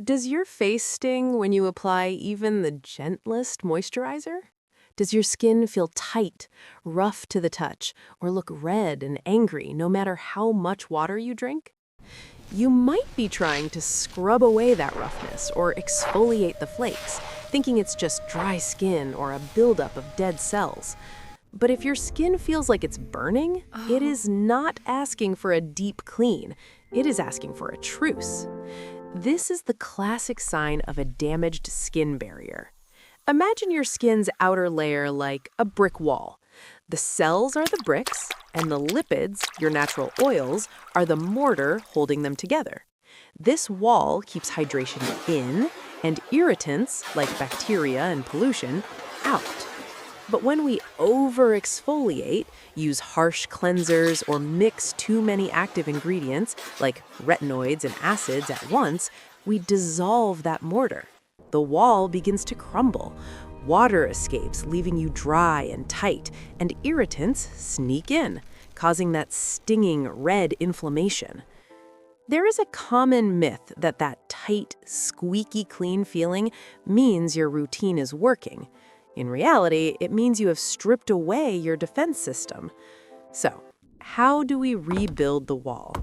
Does your face sting when you apply even the gentlest moisturizer? Does your skin feel tight, rough to the touch, or look red and angry no matter how much water you drink? You might be trying to scrub away that roughness or exfoliate the flakes, thinking it's just dry skin or a buildup of dead cells. But if your skin feels like it's burning, it is not asking for a deep clean. It is asking for a truce. This is the classic sign of a damaged skin barrier. Imagine your skin's outer layer like a brick wall. The cells are the bricks, and the lipids, your natural oils, are the mortar holding them together. This wall keeps hydration in and irritants, like bacteria and pollution, out. But when we over-exfoliate, use harsh cleansers, or mix too many active ingredients, like retinoids and acids at once, we dissolve that mortar. The wall begins to crumble. Water escapes, leaving you dry and tight, and irritants sneak in, causing that stinging red inflammation. There is a common myth that tight, squeaky clean feeling means your routine is working. In reality, it means you have stripped away your defense system. So, how do we rebuild the wall?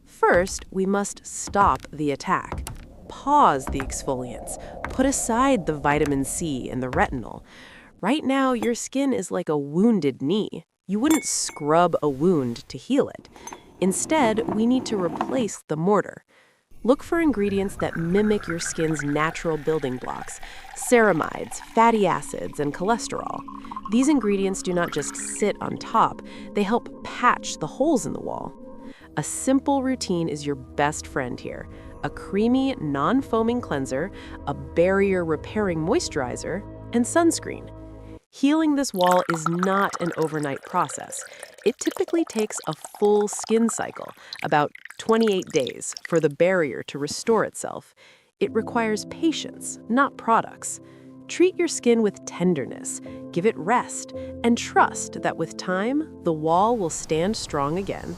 First, we must stop the attack. Pause the exfoliants. Put aside the vitamin C and the retinol. Right now, your skin is like a wounded knee. You wouldn't scrub a wound to heal it. Instead, we need to replace the mortar. Look for ingredients that mimic your skin's natural building blocks: ceramides, fatty acids, and cholesterol. These ingredients do not just sit on top, they help patch the holes in the wall. A simple routine is your best friend here. A creamy, non-foaming cleanser, a barrier-repairing moisturizer, and sunscreen. Healing this wall is not an overnight process. It typically takes a full skin cycle, about 28 days, for the barrier to restore itself. It requires patience, not products. Treat your skin with tenderness, give it rest, and trust that with time, the wall will stand strong again.